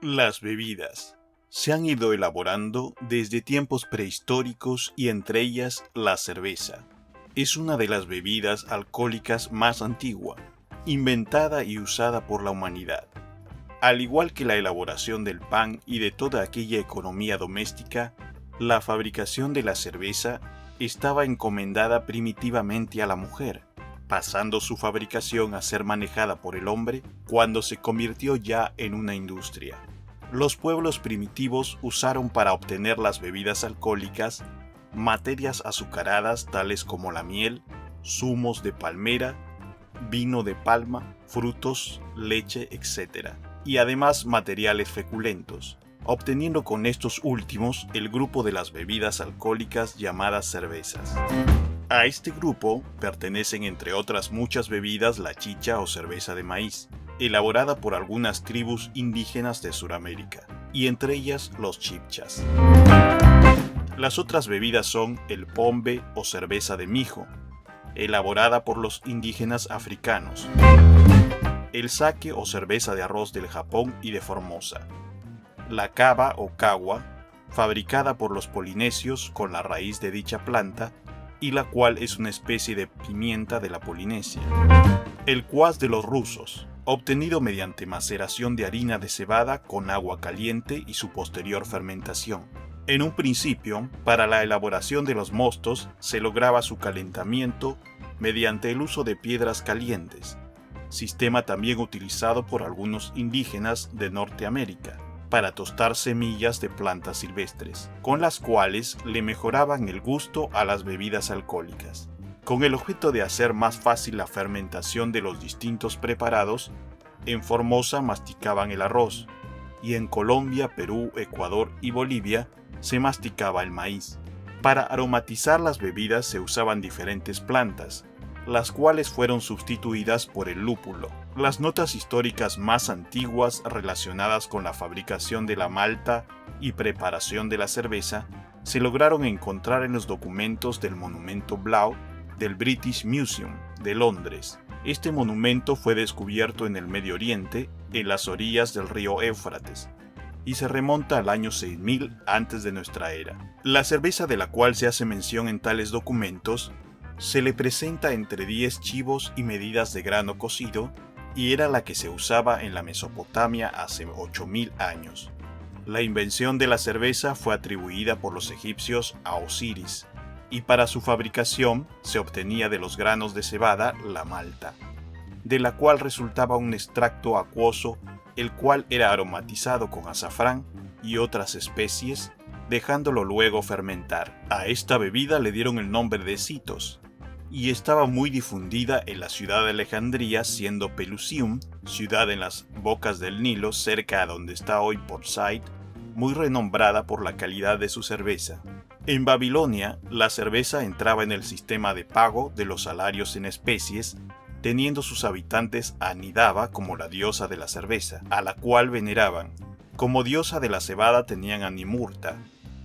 Las bebidas se han ido elaborando desde tiempos prehistóricos y entre ellas la cerveza. Es una de las bebidas alcohólicas más antigua, inventada y usada por la humanidad. Al igual que la elaboración del pan y de toda aquella economía doméstica, la fabricación de la cerveza estaba encomendada primitivamente a la mujer, pasando su fabricación a ser manejada por el hombre cuando se convirtió ya en una industria. Los pueblos primitivos usaron para obtener las bebidas alcohólicas materias azucaradas tales como la miel, zumos de palmera, vino de palma, frutos, leche, etc. Y además materiales feculentos, obteniendo con estos últimos el grupo de las bebidas alcohólicas llamadas cervezas. A este grupo pertenecen entre otras muchas bebidas la chicha o cerveza de maíz, elaborada por algunas tribus indígenas de Sudamérica, y entre ellas los chibchas. Las otras bebidas son el pombe o cerveza de mijo, elaborada por los indígenas africanos, el sake o cerveza de arroz del Japón y de Formosa, la cava o cagua, fabricada por los polinesios con la raíz de dicha planta, y la cual es una especie de pimienta de la Polinesia. El cuas de los rusos, obtenido mediante maceración de harina de cebada con agua caliente y su posterior fermentación. En un principio, para la elaboración de los mostos se lograba su calentamiento mediante el uso de piedras calientes, sistema también utilizado por algunos indígenas de Norteamérica, para tostar semillas de plantas silvestres, con las cuales le mejoraban el gusto a las bebidas alcohólicas. Con el objeto de hacer más fácil la fermentación de los distintos preparados, en Formosa masticaban el arroz, y en Colombia, Perú, Ecuador y Bolivia se masticaba el maíz. Para aromatizar las bebidas se usaban diferentes plantas, las cuales fueron sustituidas por el lúpulo. Las notas históricas más antiguas relacionadas con la fabricación de la malta y preparación de la cerveza se lograron encontrar en los documentos del Monumento Blau del British Museum de Londres. Este monumento fue descubierto en el Medio Oriente, en las orillas del río Éufrates, y se remonta al año 6000 antes de nuestra era. La cerveza de la cual se hace mención en tales documentos se le presenta entre 10 chivos y medidas de grano cocido, y era la que se usaba en la Mesopotamia hace 8000 años. La invención de la cerveza fue atribuida por los egipcios a Osiris, y para su fabricación se obtenía de los granos de cebada la malta, de la cual resultaba un extracto acuoso, el cual era aromatizado con azafrán y otras especies, dejándolo luego fermentar. A esta bebida le dieron el nombre de citos, y estaba muy difundida en la ciudad de Alejandría, siendo Pelusium, ciudad en las bocas del Nilo, cerca a donde está hoy Port Said, muy renombrada por la calidad de su cerveza. En Babilonia, la cerveza entraba en el sistema de pago de los salarios en especies, teniendo sus habitantes a Nidaba como la diosa de la cerveza, a la cual veneraban. Como diosa de la cebada tenían a Nimurta,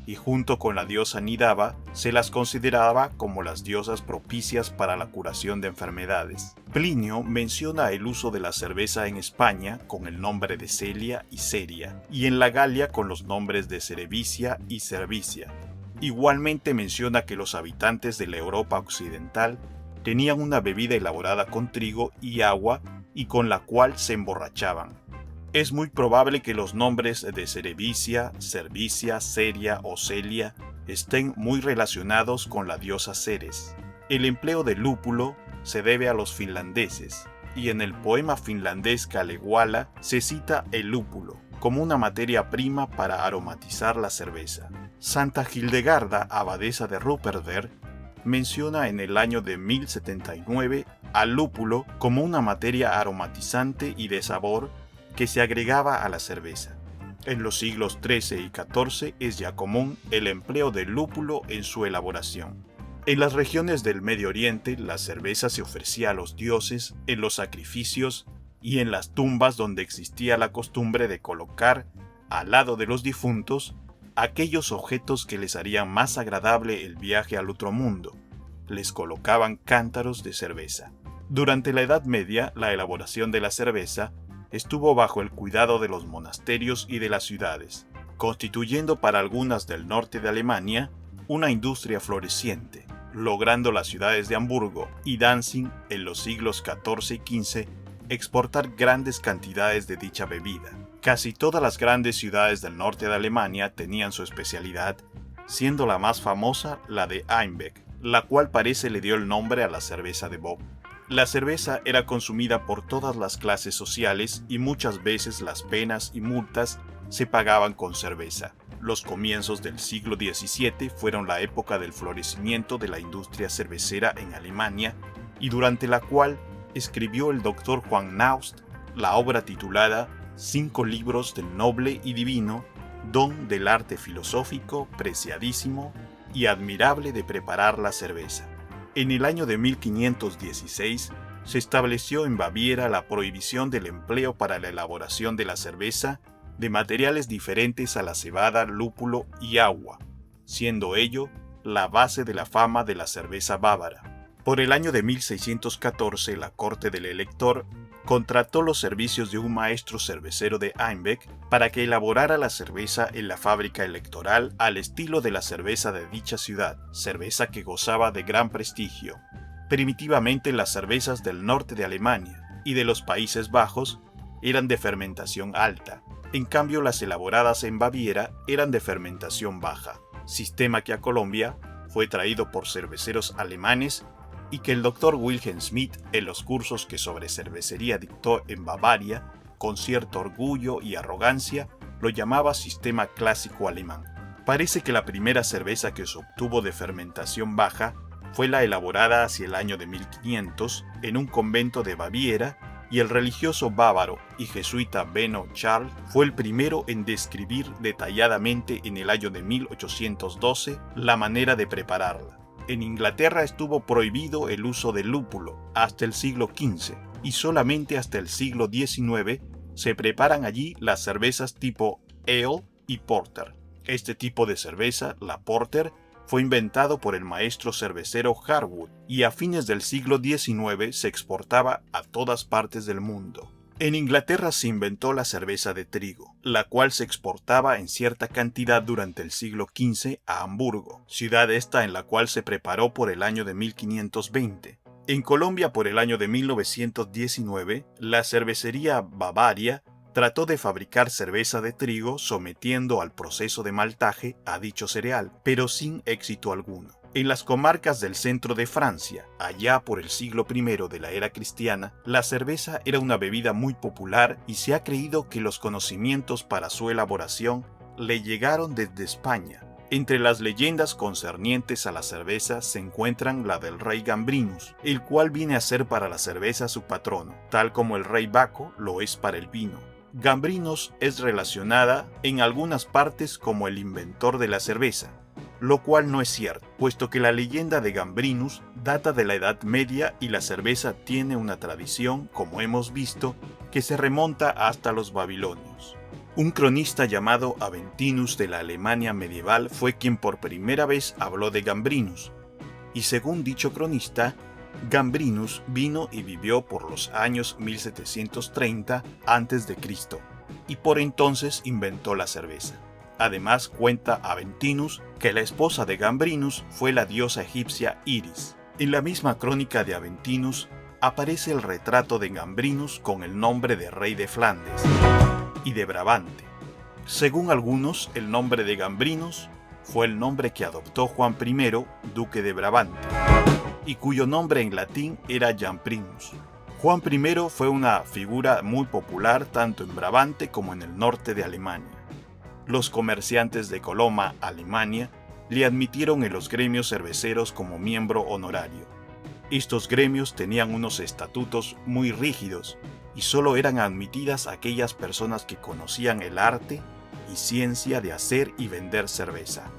y junto con la diosa Nidaba se las consideraba como las diosas propicias para la curación de enfermedades. Plinio menciona el uso de la cerveza en España con el nombre de Celia y Ceria, y en la Galia con los nombres de Cerevicia y Cervicia. Igualmente menciona que los habitantes de la Europa occidental tenían una bebida elaborada con trigo y agua y con la cual se emborrachaban. Es muy probable que los nombres de Cerevicia, Cervicia, Ceria o Celia estén muy relacionados con la diosa Ceres. El empleo de lúpulo se debe a los finlandeses, y en el poema finlandés Kalevala se cita el lúpulo como una materia prima para aromatizar la cerveza. Santa Hildegarda, abadesa de Ruppertsberg, menciona en el año de 1079 al lúpulo como una materia aromatizante y de sabor que se agregaba a la cerveza. En los siglos XIII y XIV es ya común el empleo del lúpulo en su elaboración. En las regiones del Medio Oriente, la cerveza se ofrecía a los dioses en los sacrificios y en las tumbas, donde existía la costumbre de colocar, al lado de los difuntos, aquellos objetos que les harían más agradable el viaje al otro mundo. Les colocaban cántaros de cerveza. Durante la Edad Media, la elaboración de la cerveza estuvo bajo el cuidado de los monasterios y de las ciudades, constituyendo para algunas del norte de Alemania una industria floreciente, logrando las ciudades de Hamburgo y Danzig en los siglos XIV y XV exportar grandes cantidades de dicha bebida. Casi todas las grandes ciudades del norte de Alemania tenían su especialidad, siendo la más famosa la de Einbeck, la cual parece le dio el nombre a la cerveza de Bock. La cerveza era consumida por todas las clases sociales y muchas veces las penas y multas se pagaban con cerveza. Los comienzos del siglo XVII fueron la época del florecimiento de la industria cervecera en Alemania y durante la cual escribió el doctor Juan Naust la obra titulada 5 libros del noble y divino don del arte filosófico, preciadísimo y admirable de preparar la cerveza. En el año de 1516 se estableció en Baviera la prohibición del empleo para la elaboración de la cerveza de materiales diferentes a la cebada, lúpulo y agua, siendo ello la base de la fama de la cerveza bávara. Por el año de 1614, la corte del elector contrató los servicios de un maestro cervecero de Einbeck para que elaborara la cerveza en la fábrica electoral al estilo de la cerveza de dicha ciudad, cerveza que gozaba de gran prestigio. Primitivamente las cervezas del norte de Alemania y de los Países Bajos eran de fermentación alta, en cambio las elaboradas en Baviera eran de fermentación baja, sistema que a Colombia fue traído por cerveceros alemanes y que el Dr. Wilhelm Schmidt en los cursos que sobre cervecería dictó en Bavaria, con cierto orgullo y arrogancia, lo llamaba sistema clásico alemán. Parece que la primera cerveza que se obtuvo de fermentación baja fue la elaborada hacia el año de 1500 en un convento de Baviera y el religioso bávaro y jesuita Benno Charles fue el primero en describir detalladamente en el año de 1812 la manera de prepararla. En Inglaterra estuvo prohibido el uso del lúpulo hasta el siglo XV y solamente hasta el siglo XIX se preparan allí las cervezas tipo ale y porter. Este tipo de cerveza, la porter, fue inventado por el maestro cervecero Harwood y a fines del siglo XIX se exportaba a todas partes del mundo. En Inglaterra se inventó la cerveza de trigo, la cual se exportaba en cierta cantidad durante el siglo XV a Hamburgo, ciudad esta en la cual se preparó por el año de 1520. En Colombia por el año de 1919, la cervecería Bavaria trató de fabricar cerveza de trigo sometiendo al proceso de maltaje a dicho cereal, pero sin éxito alguno. En las comarcas del centro de Francia, allá por el siglo I de la era cristiana, la cerveza era una bebida muy popular y se ha creído que los conocimientos para su elaboración le llegaron desde España. Entre las leyendas concernientes a la cerveza se encuentran la del rey Gambrinus, el cual viene a ser para la cerveza su patrono, tal como el rey Baco lo es para el vino. Gambrinus es relacionada en algunas partes como el inventor de la cerveza, lo cual no es cierto, puesto que la leyenda de Gambrinus data de la Edad Media y la cerveza tiene una tradición, como hemos visto, que se remonta hasta los babilonios. Un cronista llamado Aventinus de la Alemania medieval fue quien por primera vez habló de Gambrinus, y según dicho cronista, Gambrinus vino y vivió por los años 1730 a.C., y por entonces inventó la cerveza. Además cuenta Aventinus que la esposa de Gambrinus fue la diosa egipcia Iris. En la misma crónica de Aventinus aparece el retrato de Gambrinus con el nombre de rey de Flandes y de Brabante. Según algunos, el nombre de Gambrinus fue el nombre que adoptó Juan I, duque de Brabante, y cuyo nombre en latín era Jamprinus. Juan I fue una figura muy popular tanto en Brabante como en el norte de Alemania. Los comerciantes de Coloma, Alemania, le admitieron en los gremios cerveceros como miembro honorario. Estos gremios tenían unos estatutos muy rígidos y solo eran admitidas aquellas personas que conocían el arte y ciencia de hacer y vender cerveza.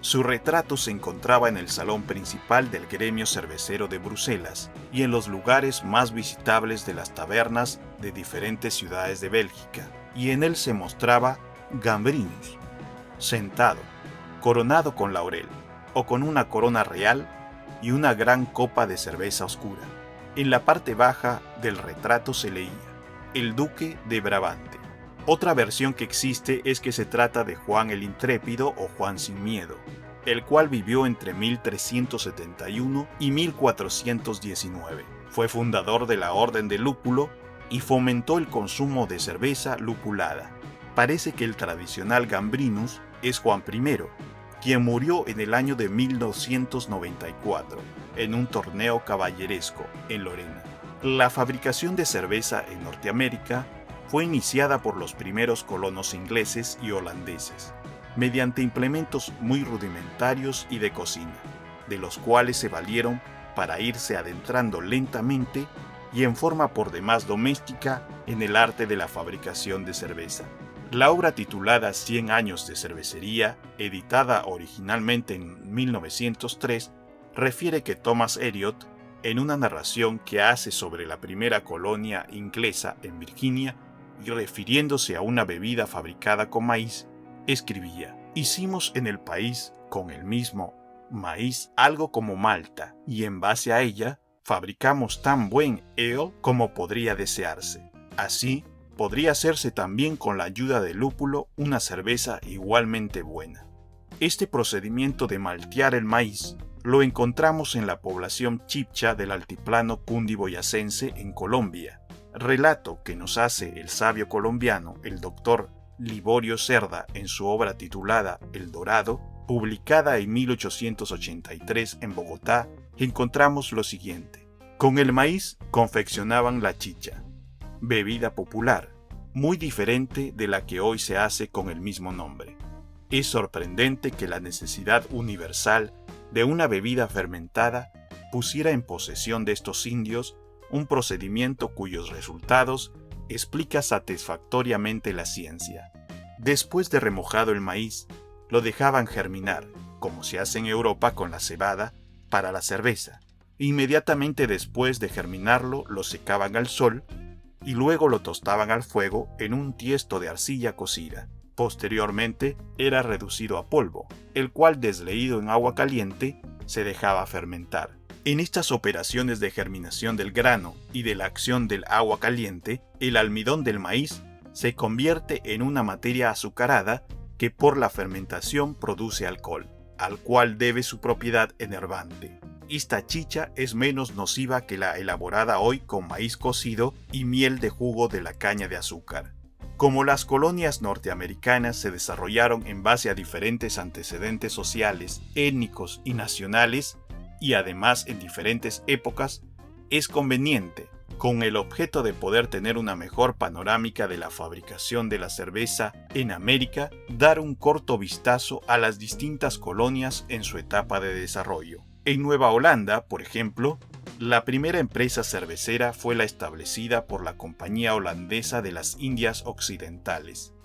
Su retrato se encontraba en el salón principal del gremio cervecero de Bruselas y en los lugares más visitables de las tabernas de diferentes ciudades de Bélgica, y en él se mostraba Gambrinus, sentado, coronado con laurel, o con una corona real y una gran copa de cerveza oscura. En la parte baja del retrato se leía: el duque de Brabante. Otra versión que existe es que se trata de Juan el Intrépido o Juan sin Miedo, el cual vivió entre 1371 y 1419. Fue fundador de la Orden del Lúpulo y fomentó el consumo de cerveza lupulada. Parece que el tradicional Gambrinus es Juan I, quien murió en el año de 1294 en un torneo caballeresco en Lorena. La fabricación de cerveza en Norteamérica fue iniciada por los primeros colonos ingleses y holandeses, mediante implementos muy rudimentarios y de cocina, de los cuales se valieron para irse adentrando lentamente y en forma por demás doméstica en el arte de la fabricación de cerveza. La obra titulada 100 años de cervecería, editada originalmente en 1903, refiere que Thomas Eliot, en una narración que hace sobre la primera colonia inglesa en Virginia, y refiriéndose a una bebida fabricada con maíz, escribía: «Hicimos en el país, con el mismo maíz, algo como malta, y en base a ella, fabricamos tan buen ale como podría desearse. Así, podría hacerse también con la ayuda del lúpulo una cerveza igualmente buena». Este procedimiento de maltear el maíz lo encontramos en la población chibcha del altiplano cundiboyacense en Colombia, relato que nos hace el sabio colombiano, el doctor Liborio Cerda, en su obra titulada El Dorado, publicada en 1883 en Bogotá. Encontramos lo siguiente: con el maíz confeccionaban la chicha, bebida popular, muy diferente de la que hoy se hace con el mismo nombre. Es sorprendente que la necesidad universal de una bebida fermentada pusiera en posesión de estos indios un procedimiento cuyos resultados explica satisfactoriamente la ciencia. Después de remojado el maíz, lo dejaban germinar, como se hace en Europa con la cebada, para la cerveza. Inmediatamente después de germinarlo, lo secaban al sol y luego lo tostaban al fuego en un tiesto de arcilla cocida. Posteriormente era reducido a polvo, el cual, desleído en agua caliente, se dejaba fermentar. En estas operaciones de germinación del grano y de la acción del agua caliente, el almidón del maíz se convierte en una materia azucarada que por la fermentación produce alcohol, al cual debe su propiedad enervante. Esta chicha es menos nociva que la elaborada hoy con maíz cocido y miel de jugo de la caña de azúcar. Como las colonias norteamericanas se desarrollaron en base a diferentes antecedentes sociales, étnicos y nacionales, y además en diferentes épocas, es conveniente, con el objeto de poder tener una mejor panorámica de la fabricación de la cerveza en América, dar un corto vistazo a las distintas colonias en su etapa de desarrollo. En Nueva Holanda, por ejemplo, la primera empresa cervecera fue la establecida por la Compañía Holandesa de las Indias Occidentales,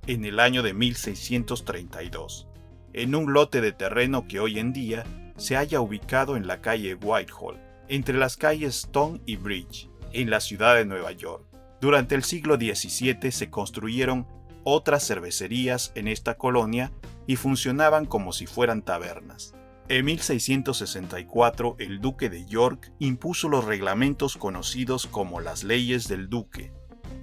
en el año de 1632, en un lote de terreno que hoy en día se halla ubicado en la calle Whitehall, entre las calles Stone y Bridge, en la ciudad de Nueva York. Durante el siglo XVII se construyeron otras cervecerías en esta colonia y funcionaban como si fueran tabernas. En 1664 el duque de York impuso los reglamentos conocidos como las leyes del duque,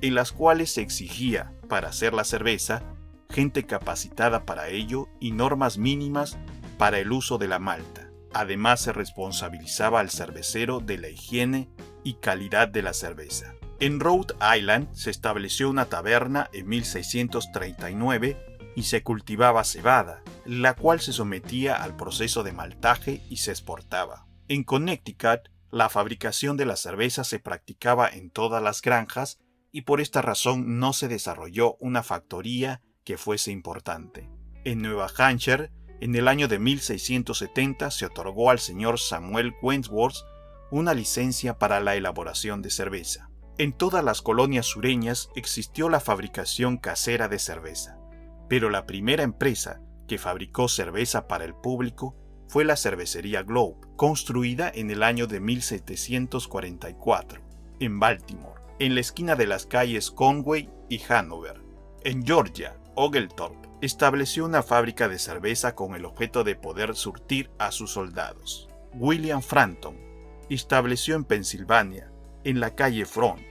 en las cuales se exigía, para hacer la cerveza, gente capacitada para ello y normas mínimas para el uso de la malta. Además, se responsabilizaba al cervecero de la higiene y calidad de la cerveza. En Rhode Island se estableció una taberna en 1639 y se cultivaba cebada, la cual se sometía al proceso de maltaje y se exportaba. En Connecticut, la fabricación de la cerveza se practicaba en todas las granjas y por esta razón no se desarrolló una factoría que fuese importante. En Nueva Hampshire, en el año de 1670 se otorgó al señor Samuel Wentworth una licencia para la elaboración de cerveza. En todas las colonias sureñas existió la fabricación casera de cerveza, pero la primera empresa que fabricó cerveza para el público fue la cervecería Globe, construida en el año de 1744, en Baltimore, en la esquina de las calles Conway y Hanover. En Georgia, Oglethorpe estableció una fábrica de cerveza con el objeto de poder surtir a sus soldados. William Frampton estableció en Pensilvania, en la calle Front,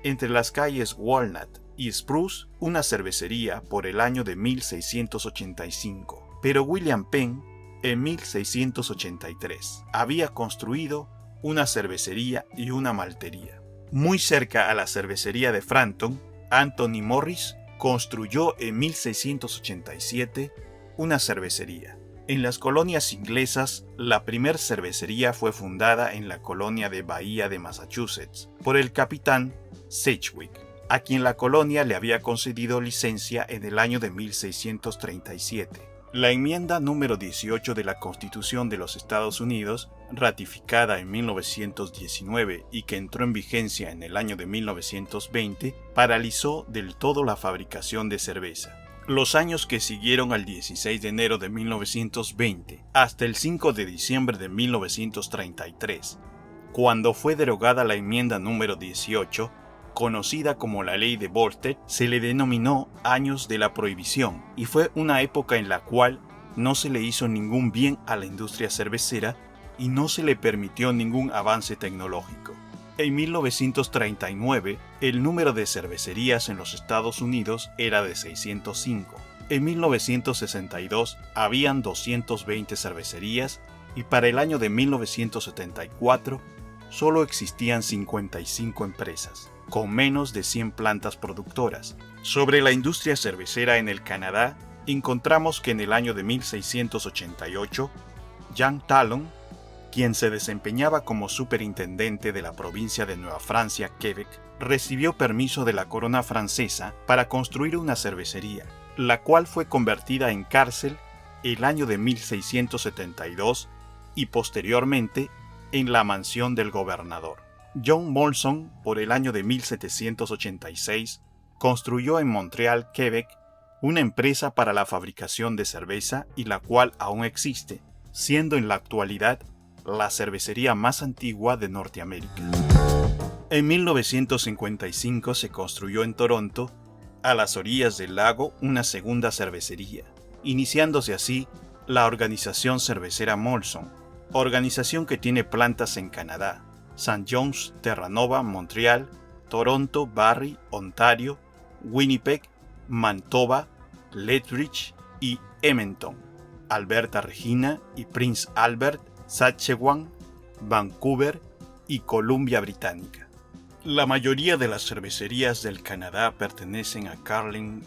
entre las calles Walnut y Spruce una cervecería por el año de 1685, pero William Penn, en 1683, había construido una cervecería y una maltería. Muy cerca a la cervecería de Frampton, Anthony Morris construyó en 1687 una cervecería. En las colonias inglesas, la primer cervecería fue fundada en la colonia de Bahía de Massachusetts por el capitán Sedgwick, a quien la colonia le había concedido licencia en el año de 1637. La enmienda número 18 de la Constitución de los Estados Unidos, ratificada en 1919 y que entró en vigencia en el año de 1920, paralizó del todo la fabricación de cerveza. Los años que siguieron al 16 de enero de 1920 hasta el 5 de diciembre de 1933, cuando fue derogada la enmienda número 18, conocida como la Ley de Volstead, se le denominó años de la prohibición y fue una época en la cual no se le hizo ningún bien a la industria cervecera y no se le permitió ningún avance tecnológico. En 1939, el número de cervecerías en los Estados Unidos era de 605. En 1962 habían 220 cervecerías y para el año de 1974 solo existían 55 empresas, con menos de 100 plantas productoras. Sobre la industria cervecera en el Canadá, encontramos que en el año de 1688, Jean Talon, quien se desempeñaba como superintendente de la provincia de Nueva Francia, Quebec, recibió permiso de la corona francesa para construir una cervecería, la cual fue convertida en cárcel el año de 1672 y posteriormente en la mansión del gobernador. John Molson, por el año de 1786, construyó en Montreal, Quebec, una empresa para la fabricación de cerveza y la cual aún existe, siendo en la actualidad la cervecería más antigua de Norteamérica. En 1955 se construyó en Toronto, a las orillas del lago, una segunda cervecería, iniciándose así la Organización Cervecera Molson, organización que tiene plantas en Canadá, St. John's, Terranova, Montreal, Toronto, Barrie, Ontario, Winnipeg, Manitoba, Lethbridge y Edmonton, Alberta Regina y Prince Albert, Saskatchewan, Vancouver y Columbia Británica. La mayoría de las cervecerías del Canadá pertenecen a Carling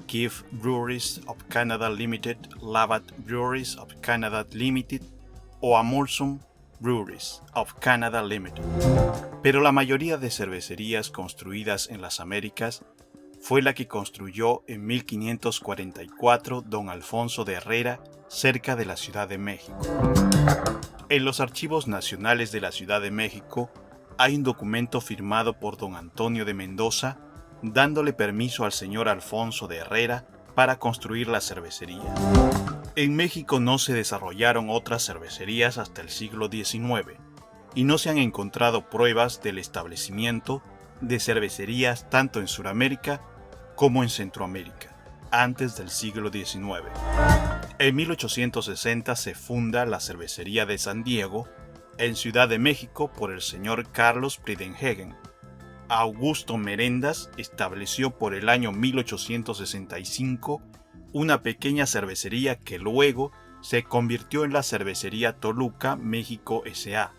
Keefe Breweries of Canada Limited, Labatt Breweries of Canada Limited o a Molson Breweries of Canada Limited. Pero la mayoría de cervecerías construidas en las Américas fue la que construyó en 1544 don Alfonso de Herrera cerca de la Ciudad de México. En los archivos nacionales de la Ciudad de México hay un documento firmado por don Antonio de Mendoza dándole permiso al señor Alfonso de Herrera para construir la cervecería. En México no se desarrollaron otras cervecerías hasta el siglo XIX y no se han encontrado pruebas del establecimiento de cervecerías tanto en Sudamérica como en Centroamérica, antes del siglo XIX. En 1860 se funda la Cervecería de San Diego, en Ciudad de México por el señor Carlos Priedenhagen. Augusto Merendas estableció por el año 1865 una pequeña cervecería que luego se convirtió en la Cervecería Toluca México S.A.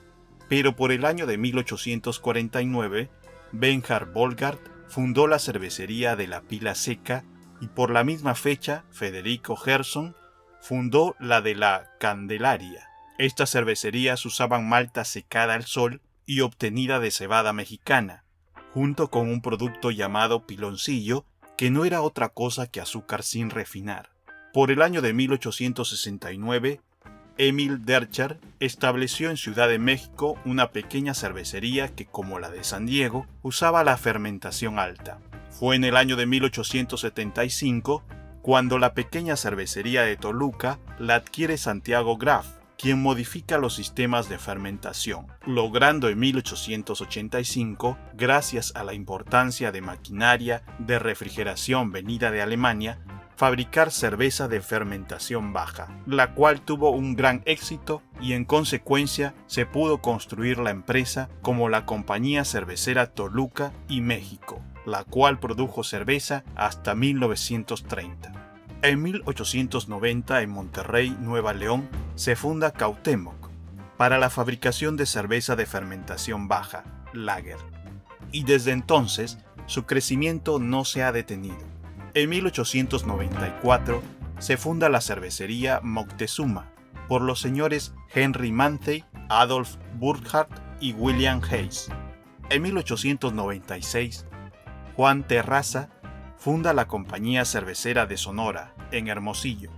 Pero por el año de 1849, Bernhard Bolgard fundó la Cervecería de la Pila Seca y por la misma fecha Federico Gerson fundó la de la Candelaria. Estas cervecerías usaban malta secada al sol y obtenida de cebada mexicana, junto con un producto llamado piloncillo, que no era otra cosa que azúcar sin refinar. Por el año de 1869, Emil Dercher estableció en Ciudad de México una pequeña cervecería que, como la de San Diego, usaba la fermentación alta. Fue en el año de 1875 cuando la pequeña cervecería de Toluca la adquiere Santiago Graf, quien modifica los sistemas de fermentación, logrando en 1885, gracias a la importancia de maquinaria de refrigeración venida de Alemania, fabricar cerveza de fermentación baja, la cual tuvo un gran éxito y en consecuencia se pudo construir la empresa como la Compañía Cervecera Toluca y México, la cual produjo cerveza hasta 1930. En 1890 en Monterrey, Nueva León, se funda Cuauhtémoc para la fabricación de cerveza de fermentación baja, lager, y desde entonces su crecimiento no se ha detenido. En 1894 se funda la cervecería Moctezuma por los señores Henry Manthey, Adolf Burkhardt y William Hayes. En 1896, Juan Terraza funda la Compañía Cervecera de Sonora, en Hermosillo.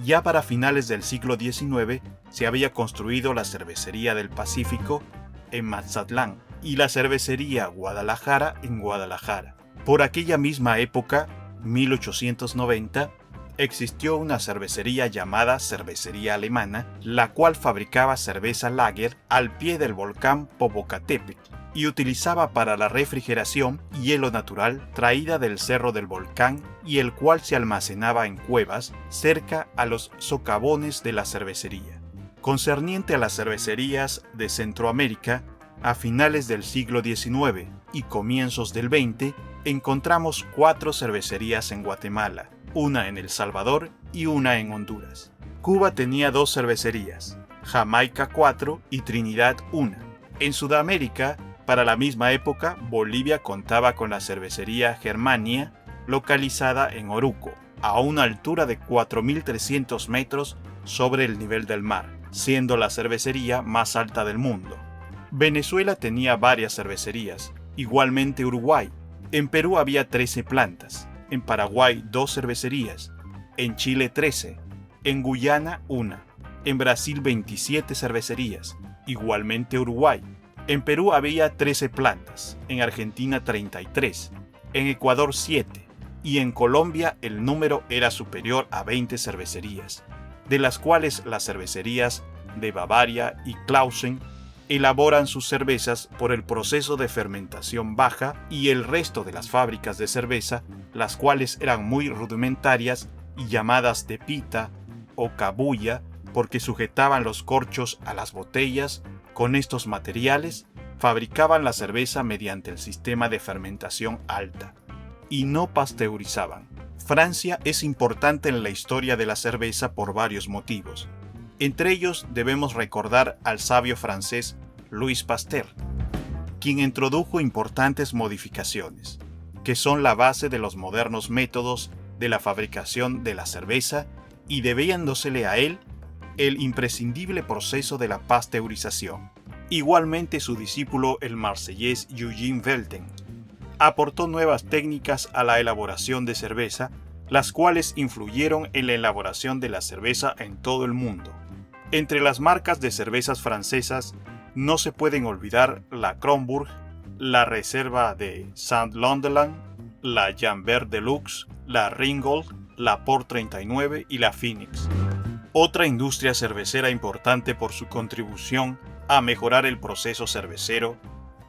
Ya para finales del siglo XIX se había construido la Cervecería del Pacífico en Mazatlán y la Cervecería Guadalajara en Guadalajara. Por aquella misma época, 1890, existió una cervecería llamada Cervecería Alemana, la cual fabricaba cerveza lager al pie del volcán Popocatépetl y utilizaba para la refrigeración hielo natural traída del cerro del volcán y el cual se almacenaba en cuevas cerca a los socavones de la cervecería. Concerniente a las cervecerías de Centroamérica, a finales del siglo XIX y comienzos del XX, encontramos 4 cervecerías en Guatemala, una en El Salvador y una en Honduras. Cuba tenía 2 cervecerías, Jamaica 4 y Trinidad 1. En Sudamérica, para la misma época, Bolivia contaba con la cervecería Germania, localizada en Oruco, a una altura de 4.300 metros sobre el nivel del mar, siendo la cervecería más alta del mundo. Venezuela tenía varias cervecerías, igualmente Uruguay. En Perú había 13 plantas, en Paraguay 2 cervecerías, en Chile 13, en Guyana 1, en Brasil 27 cervecerías, igualmente Uruguay. En Perú había 13 plantas, en Argentina 33, en Ecuador 7 y en Colombia el número era superior a 20 cervecerías, de las cuales las cervecerías de Bavaria y Clausen elaboran sus cervezas por el proceso de fermentación baja y el resto de las fábricas de cerveza, las cuales eran muy rudimentarias y llamadas de pita o cabuya porque sujetaban los corchos a las botellas. Con estos materiales fabricaban la cerveza mediante el sistema de fermentación alta y no pasteurizaban. Francia es importante en la historia de la cerveza por varios motivos. Entre ellos debemos recordar al sabio francés Louis Pasteur, quien introdujo importantes modificaciones, que son la base de los modernos métodos de la fabricación de la cerveza y debiéndosele a él el imprescindible proceso de la pasteurización. Igualmente su discípulo el marsellés Eugène Velten aportó nuevas técnicas a la elaboración de cerveza, las cuales influyeron en la elaboración de la cerveza en todo el mundo. Entre las marcas de cervezas francesas no se pueden olvidar la Kronburg, la Reserva de Saint-Londelin, la Jambert Deluxe, la Ringgold, la Port 39 y la Phoenix. Otra industria cervecera importante por su contribución a mejorar el proceso cervecero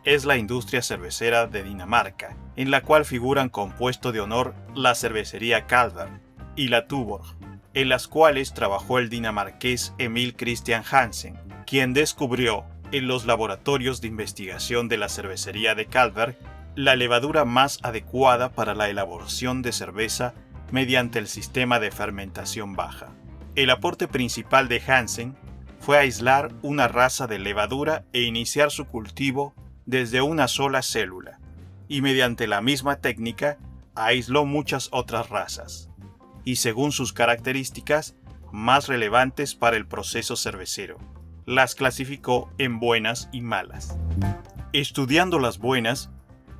es la industria cervecera de Dinamarca, en la cual figuran con puesto de honor la cervecería Carlsberg y la Tuborg, en las cuales trabajó el dinamarqués Emil Christian Hansen, quien descubrió en los laboratorios de investigación de la cervecería de Carlsberg la levadura más adecuada para la elaboración de cerveza mediante el sistema de fermentación baja. El aporte principal de Hansen fue aislar una raza de levadura e iniciar su cultivo desde una sola célula, y mediante la misma técnica aisló muchas otras razas, y según sus características más relevantes para el proceso cervecero, las clasificó en buenas y malas. Estudiando las buenas,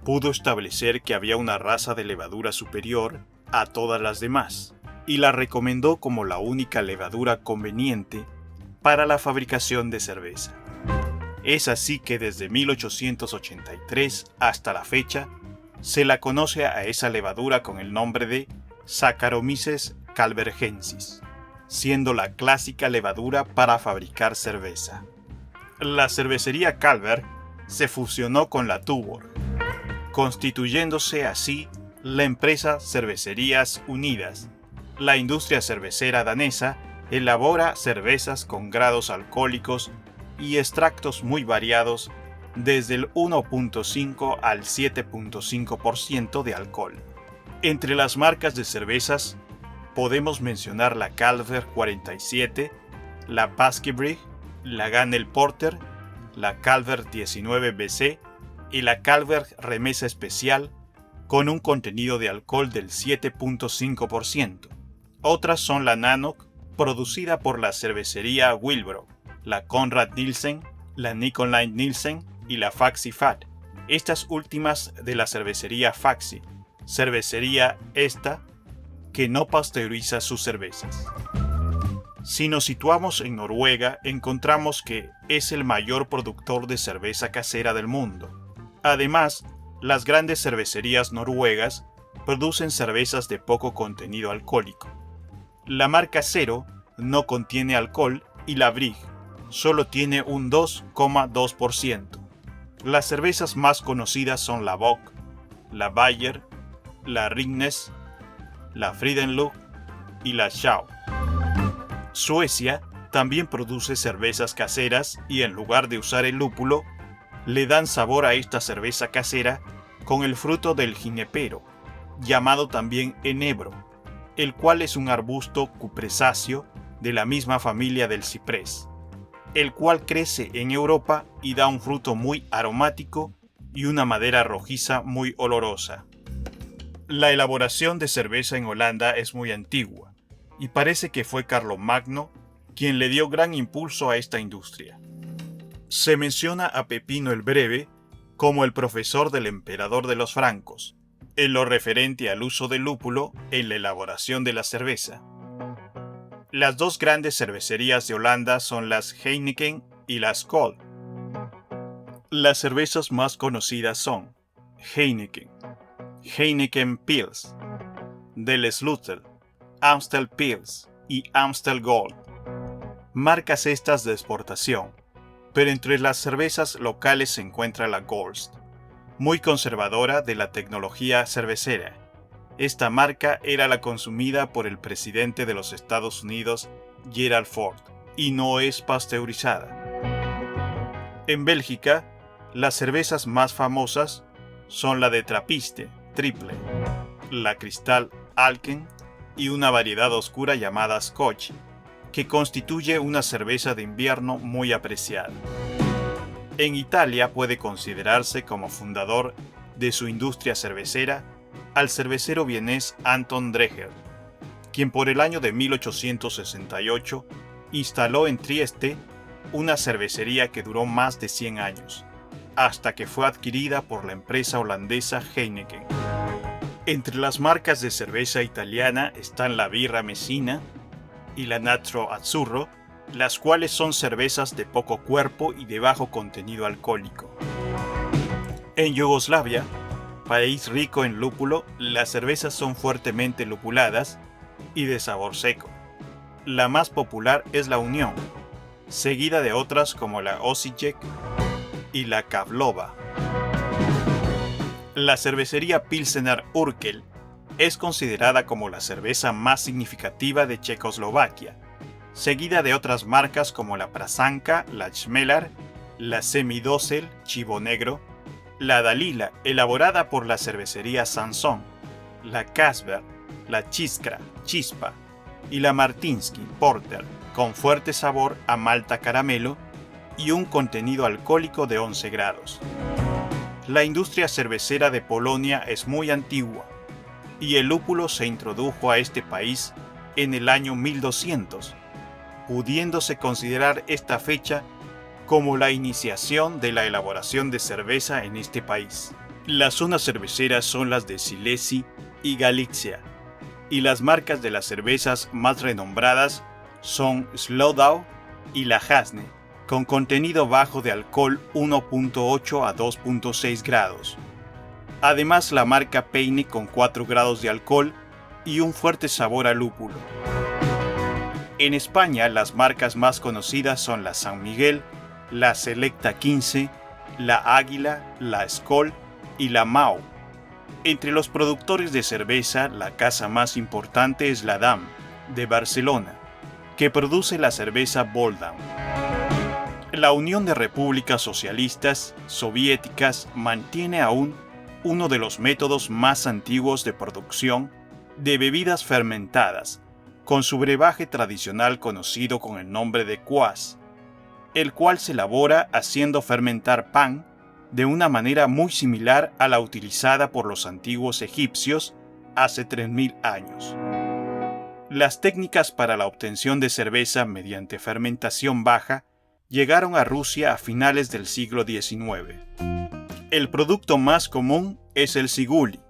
pudo establecer que había una raza de levadura superior a todas las demás, y la recomendó como la única levadura conveniente para la fabricación de cerveza. Es así que desde 1883 hasta la fecha, se la conoce a esa levadura con el nombre de Saccharomyces calvergensis, siendo la clásica levadura para fabricar cerveza. La cervecería Carlsberg se fusionó con la Tuborg, constituyéndose así la empresa Cervecerías Unidas, La industria cervecera danesa elabora cervezas con grados alcohólicos y extractos muy variados, desde el 1.5 al 7.5% de alcohol. Entre las marcas de cervezas podemos mencionar la Calver 47, la Baskebrygge, la Ganel Porter, la Calver 19BC y la Calver Remesa Especial, con un contenido de alcohol del 7.5%. Otras son la Nanook, producida por la cervecería Wilbro, la Conrad Nielsen, la Nicolai Nielsen y la Faxi Fat, estas últimas de la cervecería Faxi, cervecería esta que no pasteuriza sus cervezas. Si nos situamos en Noruega, encontramos que es el mayor productor de cerveza casera del mundo. Además, las grandes cervecerías noruegas producen cervezas de poco contenido alcohólico. La marca Cero no contiene alcohol y la Brygg solo tiene un 2,2%. Las cervezas más conocidas son la Bock, la Bayer, la Ringnes, la Frydenlund y la Schau. Suecia también produce cervezas caseras y en lugar de usar el lúpulo, le dan sabor a esta cerveza casera con el fruto del ginepero, llamado también enebro, el cual es un arbusto cupresáceo de la misma familia del ciprés, el cual crece en Europa y da un fruto muy aromático y una madera rojiza muy olorosa. La elaboración de cerveza en Holanda es muy antigua, y parece que fue Carlomagno quien le dio gran impulso a esta industria. Se menciona a Pepino el Breve como el profesor del emperador de los francos, en lo referente al uso del lúpulo en la elaboración de la cerveza. Las dos grandes cervecerías de Holanda son las Heineken y las Skol. Las cervezas más conocidas son Heineken, Heineken Pils, Del Slutel, Amstel Pils y Amstel Gold. Marcas estas de exportación, pero entre las cervezas locales se encuentra la Ghost, muy conservadora de la tecnología cervecera. Esta marca era la consumida por el presidente de los Estados Unidos, Gerald Ford, y no es pasteurizada. En Bélgica, las cervezas más famosas son la de Trappiste, triple, la Cristal Alken y una variedad oscura llamada Scotch, que constituye una cerveza de invierno muy apreciada. En Italia puede considerarse como fundador de su industria cervecera al cervecero vienés Anton Dreher, quien por el año de 1868 instaló en Trieste una cervecería que duró más de 100 años, hasta que fue adquirida por la empresa holandesa Heineken. Entre las marcas de cerveza italiana están la Birra Messina y la Nastro Azzurro, las cuales son cervezas de poco cuerpo y de bajo contenido alcohólico. En Yugoslavia, país rico en lúpulo, las cervezas son fuertemente lupuladas y de sabor seco. La más popular es la Unión, seguida de otras como la Osijek y la Karlova. La cervecería Pilsener Urquell es considerada como la cerveza más significativa de Checoslovaquia, seguida de otras marcas como la Prasanka, la Schmeller, la Semidosel, Chivo Negro, la Dalila, elaborada por la cervecería Sansón, la Kasper, la Chiskra, Chispa, y la Martinsky Porter, con fuerte sabor a malta caramelo y un contenido alcohólico de 11 grados. La industria cervecera de Polonia es muy antigua, y el lúpulo se introdujo a este país en el año 1200, pudiéndose considerar esta fecha como la iniciación de la elaboración de cerveza en este país. Las zonas cerveceras son las de Silesia y Galicia, y las marcas de las cervezas más renombradas son Slowdown y la Hasne, con contenido bajo de alcohol 1.8 a 2.6 grados. Además, la marca Peine con 4 grados de alcohol y un fuerte sabor a lúpulo. En España, las marcas más conocidas son la San Miguel, la Selecta 15, la Águila, la Skol y la Mao. Entre los productores de cerveza, la casa más importante es la DAM, de Barcelona, que produce la cerveza Boldam. La Unión de Repúblicas Socialistas Soviéticas mantiene aún uno de los métodos más antiguos de producción de bebidas fermentadas, con su brebaje tradicional conocido con el nombre de kvass, el cual se elabora haciendo fermentar pan de una manera muy similar a la utilizada por los antiguos egipcios hace 3000 años. Las técnicas para la obtención de cerveza mediante fermentación baja llegaron a Rusia a finales del siglo XIX. El producto más común es el siguli,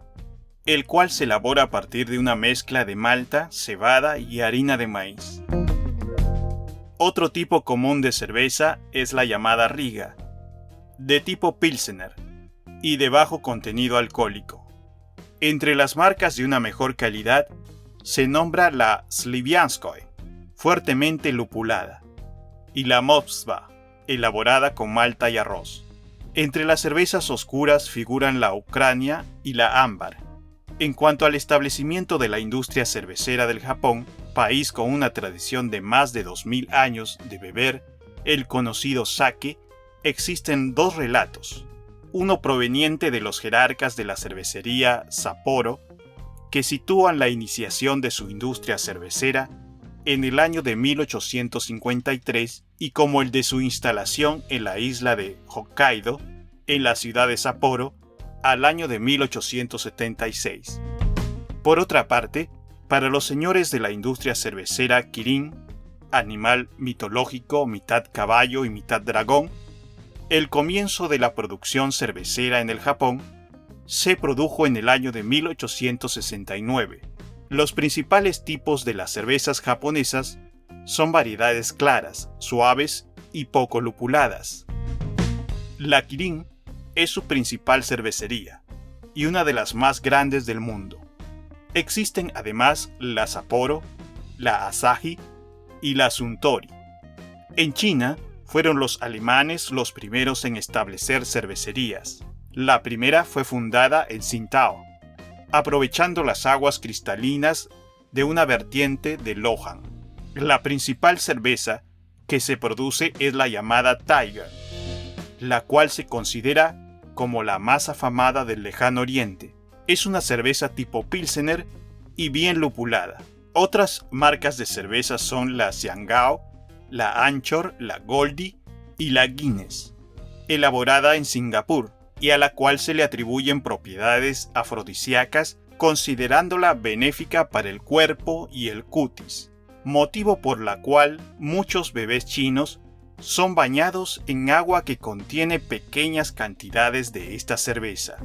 el cual se elabora a partir de una mezcla de malta, cebada y harina de maíz. Otro tipo común de cerveza es la llamada Riga, de tipo Pilsener y de bajo contenido alcohólico. Entre las marcas de una mejor calidad se nombra la Slivianskoye, fuertemente lupulada, y la Moskva, elaborada con malta y arroz. Entre las cervezas oscuras figuran la Ucrania y la Ámbar. En cuanto al establecimiento de la industria cervecera del Japón, país con una tradición de más de 2000 años de beber el conocido sake, existen dos relatos, uno proveniente de los jerarcas de la cervecería Sapporo, que sitúan la iniciación de su industria cervecera en el año de 1853 y como el de su instalación en la isla de Hokkaido, en la ciudad de Sapporo, al año de 1876. Por otra parte, para los señores de la industria cervecera Kirin, animal mitológico mitad caballo y mitad dragón, el comienzo de la producción cervecera en el Japón se produjo en el año de 1869. Los principales tipos de las cervezas japonesas son variedades claras, suaves y poco lupuladas. La Kirin es su principal cervecería y una de las más grandes del mundo. Existen además la Sapporo, la Asahi y la Suntory. En China fueron los alemanes los primeros en establecer cervecerías. La primera fue fundada en Tsingtao, aprovechando las aguas cristalinas de una vertiente de Lohan. La principal cerveza que se produce es la llamada Tiger, la cual se considera como la más afamada del Lejano Oriente. Es una cerveza tipo Pilsener y bien lupulada. Otras marcas de cerveza son la Xiangao, la Anchor, la Goldie y la Guinness, elaborada en Singapur y a la cual se le atribuyen propiedades afrodisíacas, considerándola benéfica para el cuerpo y el cutis, motivo por la cual muchos bebés chinos son bañados en agua que contiene pequeñas cantidades de esta cerveza.